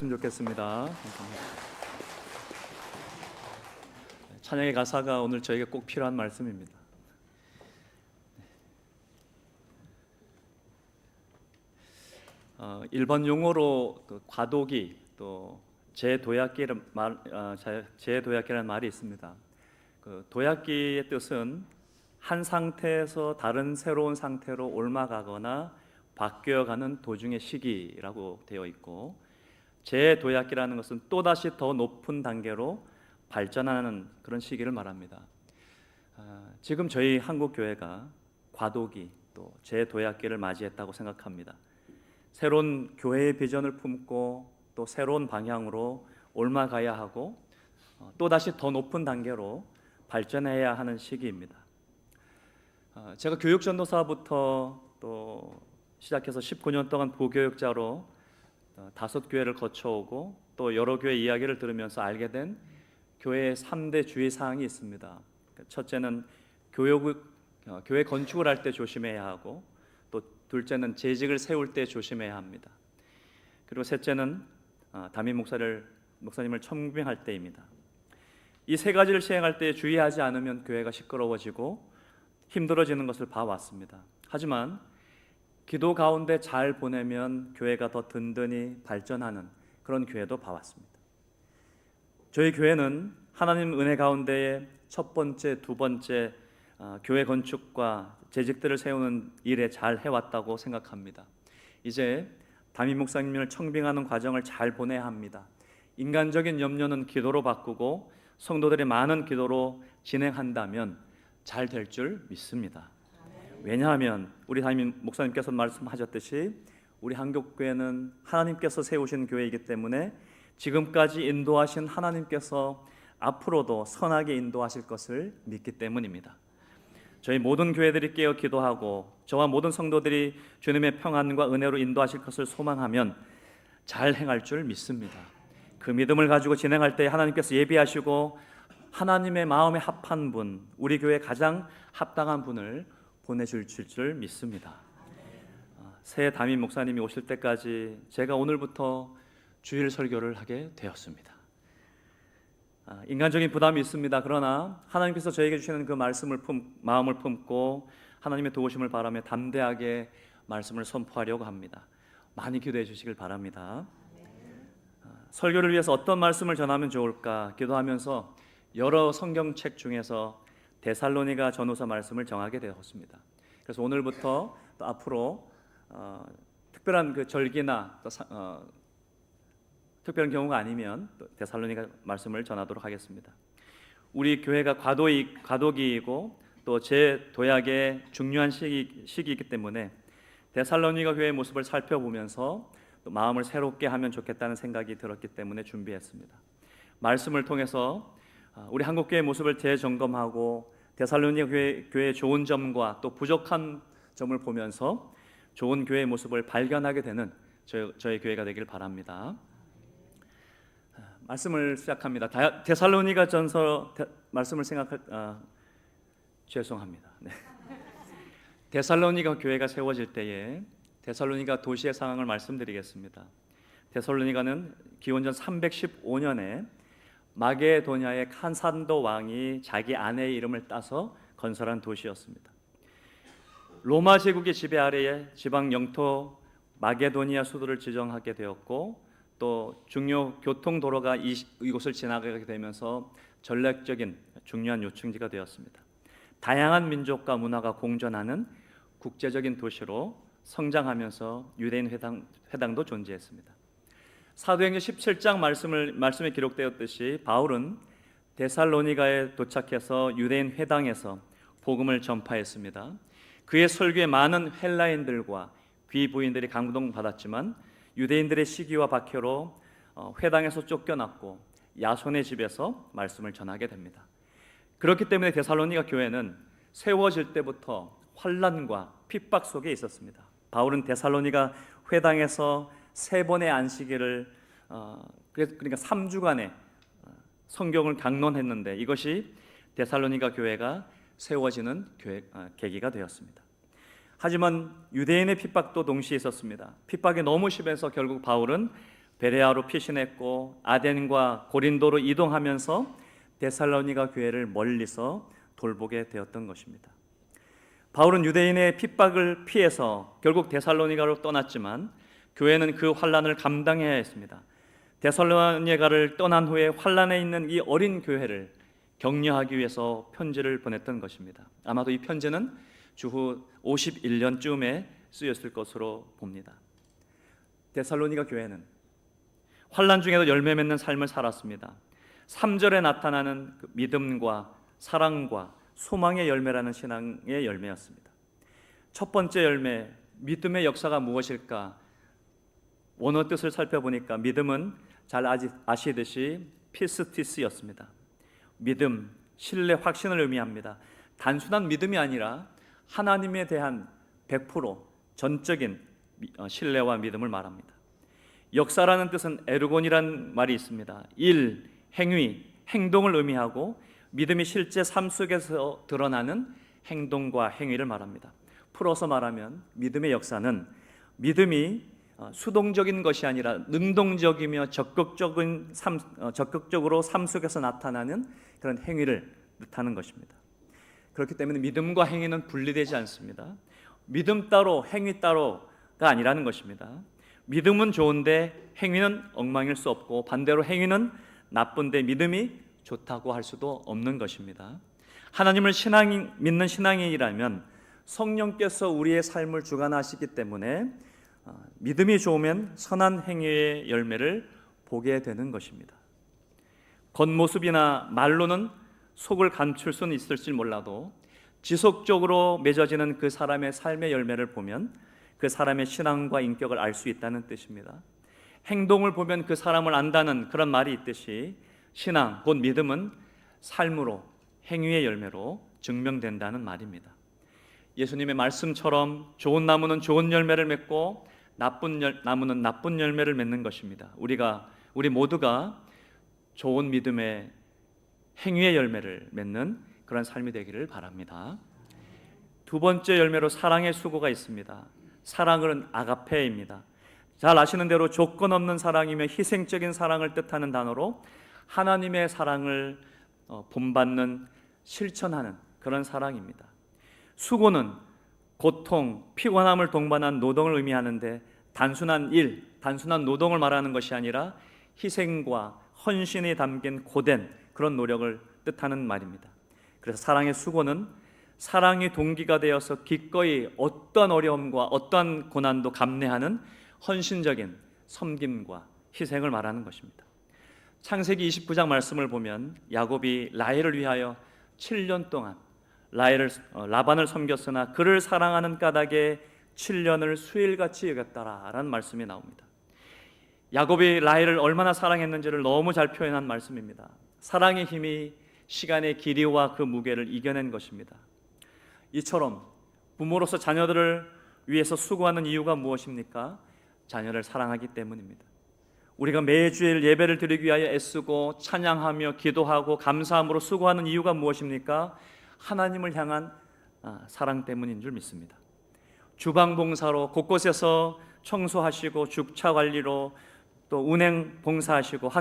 좋겠습니다. 감사합니다. 찬양의 가사가 오늘 저에게 꼭 필요한 말씀입니다. 일본 용어로 과도기 또 재도약기라는 말이 있습니다. 도약기의 뜻은 한 상태에서 다른 새로운 상태로 옮아가거나 바뀌어가는 도중의 시기라고 되어 있고, 재도약기라는 것은 또다시 더 높은 단계로 발전하는 그런 시기를 말합니다. 지금 저희 한국교회가 과도기 또 재도약기를 맞이했다고 생각합니다. 새로운 교회의 비전을 품고 또 새로운 방향으로 옮아가야 하고 또다시 더 높은 단계로 발전해야 하는 시기입니다. 제가 교육전도사부터 또 시작해서 19년 동안 부교육자로 5교회를 거쳐오고 또 여러 교회 이야기를 들으면서 알게 된 교회의 3대 주의사항이 있습니다. 첫째는 교회 건축을 할 때 조심해야 하고, 또 둘째는 재직을 세울 때 조심해야 합니다. 그리고 셋째는 담임 목사님을 청빙할 때입니다. 이 세 가지를 시행할 때 주의하지 않으면 교회가 시끄러워지고 힘들어지는 것을 봐왔습니다. 하지만 기도 가운데 잘 보내면 교회가 더 든든히 발전하는 그런 교회도 봐왔습니다. 저희 교회는 하나님 은혜 가운데에 첫 번째, 두 번째 교회 건축과 재직들을 세우는 일에 잘 해왔다고 생각합니다. 이제 담임 목사님을 청빙하는 과정을 잘 보내야 합니다. 인간적인 염려는 기도로 바꾸고 성도들의 많은 기도로 진행한다면 잘 될 줄 믿습니다. 왜냐하면 우리 담임 목사님께서 말씀하셨듯이 우리 한국교회는 하나님께서 세우신 교회이기 때문에 지금까지 인도하신 하나님께서 앞으로도 선하게 인도하실 것을 믿기 때문입니다. 저희 모든 교회들이 깨어 기도하고 저와 모든 성도들이 주님의 평안과 은혜로 인도하실 것을 소망하면 잘 행할 줄 믿습니다. 그 믿음을 가지고 진행할 때 하나님께서 예비하시고 하나님의 마음에 합한 분, 우리 교회에 가장 합당한 분을 보내줄 줄 믿습니다. 새 담임 목사님이 오실 때까지 제가 오늘부터 주일 설교를 하게 되었습니다. 인간적인 부담이 있습니다. 그러나 하나님께서 저에게 주시는 그 마음을 품고 하나님의 도우심을 바라며 담대하게 말씀을 선포하려고 합니다. 많이 기도해 주시길 바랍니다. 설교를 위해서 어떤 말씀을 전하면 좋을까 기도하면서 여러 성경책 중에서 데살로니가 전후서 말씀을 정하게 되었습니다. 그래서 오늘부터 또 앞으로 특별한 그 절기나 또 특별한 경우가 아니면 또 데살로니가 말씀을 전하도록 하겠습니다. 우리 교회가 과도기이고 또 재도약의 중요한 시기이기 때문에 데살로니가 교회의 모습을 살펴보면서 또 마음을 새롭게 하면 좋겠다는 생각이 들었기 때문에 준비했습니다. 말씀을 통해서 우리 한국교회의 모습을 재점검하고 데살로니가 교회의 좋은 점과 또 부족한 점을 보면서 좋은 교회의 모습을 발견하게 되는 저희 교회가 되길 바랍니다. 말씀을 시작합니다. 데살로니가 전서 말씀을 죄송합니다. 네. 데살로니가 교회가 세워질 때에 데살로니가 도시의 상황을 말씀드리겠습니다. 데살로니가는 기원전 315년에 마게도냐의 칸산도 왕이 자기 아내의 이름을 따서 건설한 도시였습니다. 로마 제국의 지배 아래에 지방 영토 마게도니아 수도를 지정하게 되었고, 또 중요 교통도로가 이곳을 지나가게 되면서 전략적인 중요한 요충지가 되었습니다. 다양한 민족과 문화가 공존하는 국제적인 도시로 성장하면서 유대인 회당도 존재했습니다. 사도행전 17장 말씀에 기록되었듯이 바울은 데살로니가에 도착해서 유대인 회당에서 복음을 전파했습니다. 그의 설교에 많은 헬라인들과 귀부인들이 감동받았지만 유대인들의 시기와 박해로 회당에서 쫓겨났고 야손의 집에서 말씀을 전하게 됩니다. 그렇기 때문에 데살로니가 교회는 세워질 때부터 환난과 핍박 속에 있었습니다. 바울은 데살로니가 회당에서 3번의 안식일을 그러니까 3주간의 성경을 강론했는데 이것이 데살로니가 교회가 세워지는 계기가 되었습니다. 하지만 유대인의 핍박도 동시에 있었습니다. 핍박이 너무 심해서 결국 바울은 베레아로 피신했고 아덴과 고린도로 이동하면서 데살로니가 교회를 멀리서 돌보게 되었던 것입니다. 바울은 유대인의 핍박을 피해서 결국 데살로니가로 떠났지만 교회는 그 환난을 감당해야 했습니다. 데살로니가를 떠난 후에 환난에 있는 이 어린 교회를 격려하기 위해서 편지를 보냈던 것입니다. 아마도 이 편지는 주후 51년쯤에 쓰였을 것으로 봅니다. 데살로니가 교회는 환난 중에도 열매 맺는 삶을 살았습니다. 3절에 나타나는 그 믿음과 사랑과 소망의 열매라는 신앙의 열매였습니다. 첫 번째 열매, 믿음의 역사가 무엇일까? 원어 뜻을 살펴보니까 믿음은 잘 아시듯이 피스티스였습니다. 믿음, 신뢰, 확신을 의미합니다. 단순한 믿음이 아니라 하나님에 대한 100% 전적인 신뢰와 믿음을 말합니다. 역사라는 뜻은 에르곤이란 말이 있습니다. 일, 행위, 행동을 의미하고 믿음이 실제 삶 속에서 드러나는 행동과 행위를 말합니다. 풀어서 말하면 믿음의 역사는 믿음이 수동적인 것이 아니라 능동적이며 적극적으로 삶 속에서 나타나는 그런 행위를 뜻하는 것입니다. 그렇기 때문에 믿음과 행위는 분리되지 않습니다. 믿음 따로 행위 따로가 아니라는 것입니다. 믿음은 좋은데 행위는 엉망일 수 없고 반대로 행위는 나쁜데 믿음이 좋다고 할 수도 없는 것입니다. 하나님을 믿는 신앙인이라면 성령께서 우리의 삶을 주관하시기 때문에 믿음이 좋으면 선한 행위의 열매를 보게 되는 것입니다. 겉모습이나 말로는 속을 감출 수는 있을지 몰라도 지속적으로 맺어지는 그 사람의 삶의 열매를 보면 그 사람의 신앙과 인격을 알 수 있다는 뜻입니다. 행동을 보면 그 사람을 안다는 그런 말이 있듯이 신앙, 곧 믿음은 삶으로, 행위의 열매로 증명된다는 말입니다. 예수님의 말씀처럼 좋은 나무는 좋은 열매를 맺고 나쁜 나무는 나쁜 열매를 맺는 것입니다. 우리 모두가 좋은 믿음의 행위의 열매를 맺는 그런 삶이 되기를 바랍니다. 두 번째 열매로 사랑의 수고가 있습니다. 사랑은 아가페입니다. 잘 아시는 대로 조건 없는 사랑이며 희생적인 사랑을 뜻하는 단어로 하나님의 사랑을 본받는 실천하는 그런 사랑입니다. 수고는 고통, 피곤함을 동반한 노동을 의미하는데 단순한 일, 단순한 노동을 말하는 것이 아니라 희생과 헌신이 담긴 고된 그런 노력을 뜻하는 말입니다. 그래서 사랑의 수고는 사랑이 동기가 되어서 기꺼이 어떤 어려움과 어떤 고난도 감내하는 헌신적인 섬김과 희생을 말하는 것입니다. 창세기 29장 말씀을 보면 야곱이 라헬을 위하여 7년 동안 라반을 섬겼으나 그를 사랑하는 까닭에 7년을 수일같이 여겼다라는 말씀이 나옵니다. 야곱이 라헬을 얼마나 사랑했는지를 너무 잘 표현한 말씀입니다. 사랑의 힘이 시간의 길이와 그 무게를 이겨낸 것입니다. 이처럼 부모로서 자녀들을 위해서 수고하는 이유가 무엇입니까? 자녀를 사랑하기 때문입니다. 우리가 매주일 예배를 드리기 위하여 애쓰고 찬양하며 기도하고 감사함으로 수고하는 이유가 무엇입니까? 하나님을 향한 사랑 때문인 줄 믿습니다. 주방 봉사로 곳곳에서 청소하시고 주차 관리로 또 운행 봉사하시고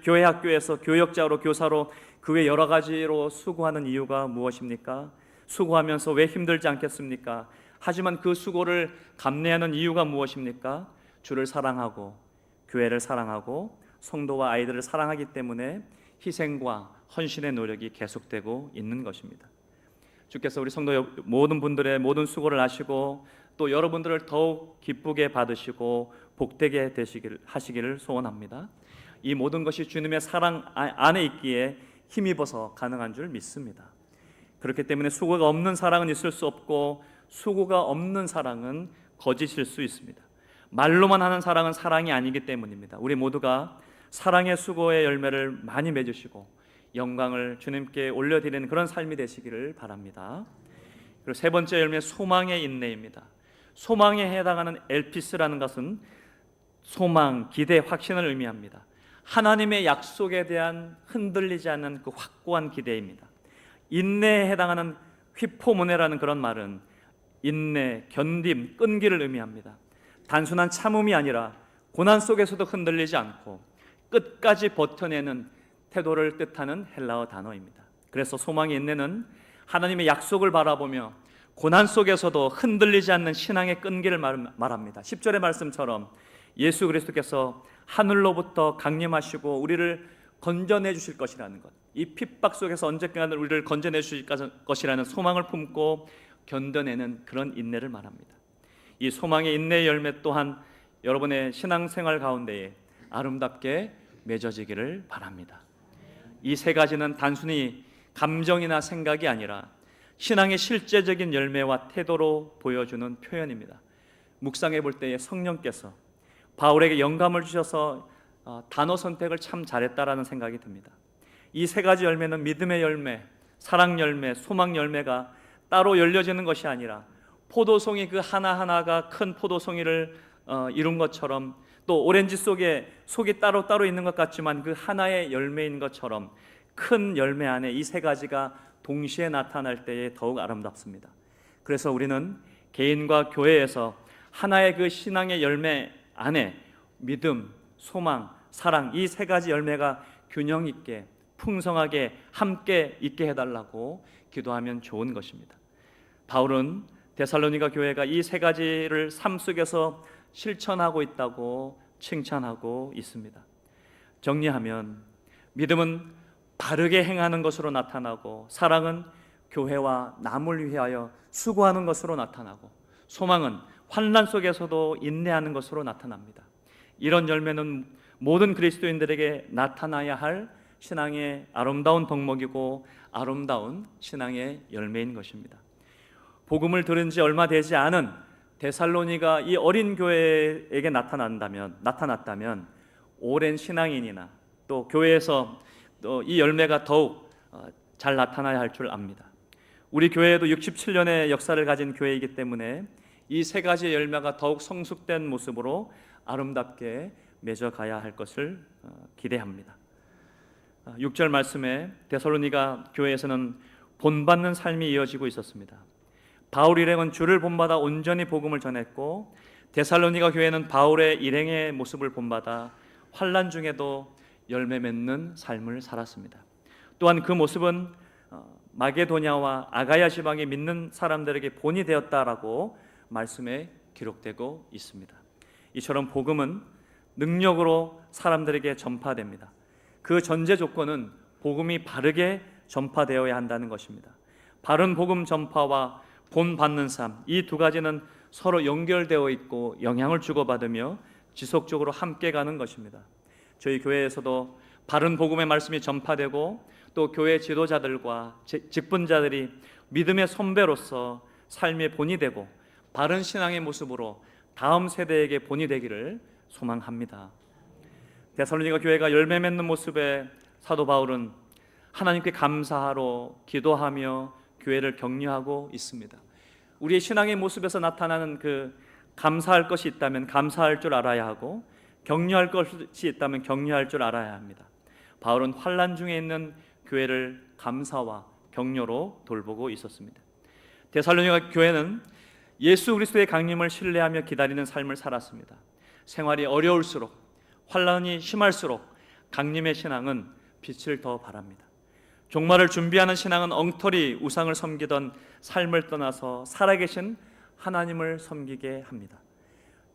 교회 학교에서 교역자로 교사로 그 외 여러 가지로 수고하는 이유가 무엇입니까? 수고하면서 왜 힘들지 않겠습니까? 하지만 그 수고를 감내하는 이유가 무엇입니까? 주를 사랑하고 교회를 사랑하고 성도와 아이들을 사랑하기 때문에 희생과 헌신의 노력이 계속되고 있는 것입니다. 주께서 우리 성도 모든 분들의 모든 수고를 하시고 또 여러분들을 더욱 기쁘게 받으시고 복되게 하시기를 소원합니다. 이 모든 것이 주님의 사랑 안에 있기에 힘입어서 가능한 줄 믿습니다. 그렇기 때문에 수고가 없는 사랑은 있을 수 없고 수고가 없는 사랑은 거짓일 수 있습니다. 말로만 하는 사랑은 사랑이 아니기 때문입니다. 우리 모두가 사랑의 수고의 열매를 많이 맺으시고 영광을 주님께 올려드리는 그런 삶이 되시기를 바랍니다. 그리고 세 번째 열매, 소망의 인내입니다. 소망에 해당하는 엘피스라는 것은 소망, 기대, 확신을 의미합니다. 하나님의 약속에 대한 흔들리지 않는 그 확고한 기대입니다. 인내에 해당하는 휘포모네라는 그런 말은 인내, 견딤, 끈기를 의미합니다. 단순한 참음이 아니라 고난 속에서도 흔들리지 않고 끝까지 버텨내는 태도를 뜻하는 헬라어 단어입니다. 그래서 소망의 인내는 하나님의 약속을 바라보며 고난 속에서도 흔들리지 않는 신앙의 끈기를 말합니다. 10절의 말씀처럼 예수 그리스도께서 하늘로부터 강림하시고 우리를 건져내 주실 것이라는 것, 이 핍박 속에서 언젠가는 우리를 건져내 주실 것이라는 소망을 품고 견뎌내는 그런 인내를 말합니다. 이 소망의 인내의 열매 또한 여러분의 신앙생활 가운데에 아름답게 맺어지기를 바랍니다. 이 세 가지는 단순히 감정이나 생각이 아니라 신앙의 실제적인 열매와 태도로 보여주는 표현입니다. 묵상해 볼 때에 성령께서 바울에게 영감을 주셔서 단어 선택을 참 잘했다라는 생각이 듭니다. 이 세 가지 열매는 믿음의 열매, 사랑 열매, 소망 열매가 따로 열려지는 것이 아니라 포도송이 그 하나하나가 큰 포도송이를 이룬 것처럼, 또 오렌지 속에 속이 따로 있는 것 같지만 그 하나의 열매인 것처럼 큰 열매 안에 이 세 가지가 동시에 나타날 때에 더욱 아름답습니다. 그래서 우리는 개인과 교회에서 하나의 그 신앙의 열매 안에 믿음, 소망, 사랑, 이 세 가지 열매가 균형 있게 풍성하게 함께 있게 해달라고 기도하면 좋은 것입니다. 바울은 데살로니가 교회가 이 세 가지를 삶 속에서 실천하고 있다고 칭찬하고 있습니다. 정리하면 믿음은 바르게 행하는 것으로 나타나고, 사랑은 교회와 남을 위하여 수고하는 것으로 나타나고, 소망은 환난 속에서도 인내하는 것으로 나타납니다. 이런 열매는 모든 그리스도인들에게 나타나야 할 신앙의 아름다운 덕목이고 아름다운 신앙의 열매인 것입니다. 복음을 들은 지 얼마 되지 않은 데살로니가 이 어린 교회에게 나타났다면 오랜 신앙인이나 또 교회에서 또 이 열매가 더욱 잘 나타나야 할 줄 압니다. 우리 교회도 67년의 역사를 가진 교회이기 때문에 이 세 가지의 열매가 더욱 성숙된 모습으로 아름답게 맺어가야 할 것을 기대합니다. 6절 말씀에 데살로니가 교회에서는 본받는 삶이 이어지고 있었습니다. 바울 일행은 주를 본받아 온전히 복음을 전했고, 데살로니가 교회는 바울의 일행의 모습을 본받아 환난 중에도 열매 맺는 삶을 살았습니다. 또한 그 모습은 마게도냐와 아가야 지방에 믿는 사람들에게 본이 되었다라고 말씀에 기록되고 있습니다. 이처럼 복음은 능력으로 사람들에게 전파됩니다. 그 전제 조건은 복음이 바르게 전파되어야 한다는 것입니다. 바른 복음 전파와 본받는 삶, 이 두 가지는 서로 연결되어 있고 영향을 주고받으며 지속적으로 함께 가는 것입니다. 저희 교회에서도 바른 복음의 말씀이 전파되고, 또 교회 지도자들과 직분자들이 믿음의 선배로서 삶의 본이 되고 바른 신앙의 모습으로 다음 세대에게 본이 되기를 소망합니다. 데살로니가 교회가 열매 맺는 모습에 사도 바울은 하나님께 감사하러 기도하며 교회를 격려하고 있습니다. 우리의 신앙의 모습에서 나타나는 그 감사할 것이 있다면 감사할 줄 알아야 하고, 격려할 것이 있다면 격려할 줄 알아야 합니다. 바울은 환난 중에 있는 교회를 감사와 격려로 돌보고 있었습니다. 데살로니가 교회는 예수 그리스도의 강림을 신뢰하며 기다리는 삶을 살았습니다. 생활이 어려울수록, 환난이 심할수록 강림의 신앙은 빛을 더 발합니다. 종말을 준비하는 신앙은 엉터리 우상을 섬기던 삶을 떠나서 살아계신 하나님을 섬기게 합니다.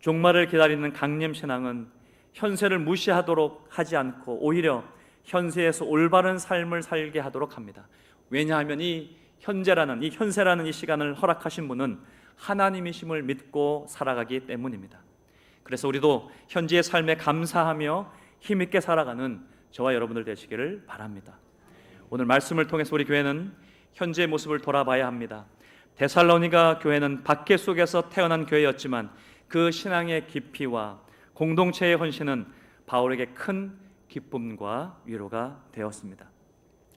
종말을 기다리는 강림 신앙은 현세를 무시하도록 하지 않고 오히려 현세에서 올바른 삶을 살게 하도록 합니다. 왜냐하면 이 현세라는 이 시간을 허락하신 분은 하나님이심을 믿고 살아가기 때문입니다. 그래서 우리도 현재의 삶에 감사하며 힘있게 살아가는 저와 여러분들 되시기를 바랍니다. 오늘 말씀을 통해서 우리 교회는 현재의 모습을 돌아봐야 합니다. 데살로니가 교회는 박해 속에서 태어난 교회였지만 그 신앙의 깊이와 공동체의 헌신은 바울에게 큰 기쁨과 위로가 되었습니다.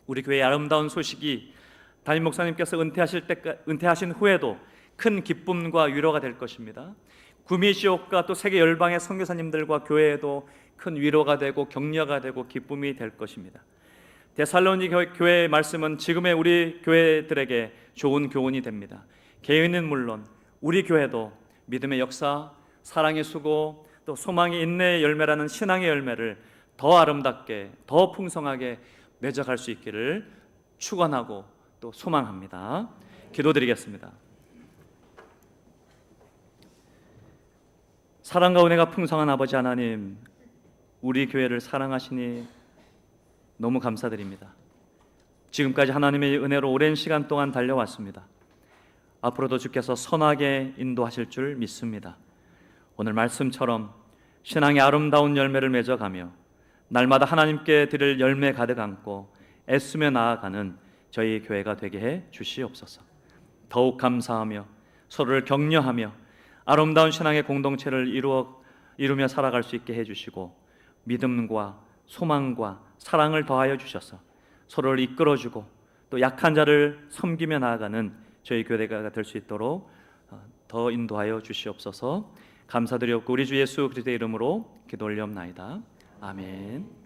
우리 교회의 아름다운 소식이 담임 목사님께서 은퇴하신 후에도 큰 기쁨과 위로가 될 것입니다. 구미 지역과 또 세계 열방의 선교사님들과 교회에도 큰 위로가 되고 격려가 되고 기쁨이 될 것입니다. 데살로니 교회의 말씀은 지금의 우리 교회들에게 좋은 교훈이 됩니다. 개인은 물론 우리 교회도 믿음의 역사, 사랑의 수고, 또 소망이 인내의 열매라는 신앙의 열매를 더 아름답게, 더 풍성하게 맺어갈 수 있기를 축원하고 또 소망합니다. 기도드리겠습니다. 사랑과 은혜가 풍성한 아버지 하나님, 우리 교회를 사랑하시니 너무 감사드립니다. 지금까지 하나님의 은혜로 오랜 시간 동안 달려왔습니다. 앞으로도 주께서 선하게 인도하실 줄 믿습니다. 오늘 말씀처럼 신앙의 아름다운 열매를 맺어가며 날마다 하나님께 드릴 열매 가득 안고 애쓰며 나아가는 저희 교회가 되게 해 주시옵소서. 더욱 감사하며 서로를 격려하며 아름다운 신앙의 공동체를 이루며 살아갈 수 있게 해주시고 믿음과 소망과 사랑을 더하여 주셔서 서로를 이끌어주고 또 약한 자를 섬기며 나아가는 저희 교회가 될 수 있도록 더 인도하여 주시옵소서. 감사드리옵고 우리 주 예수 그리스도의 이름으로 기도 올리옵나이다. 아멘.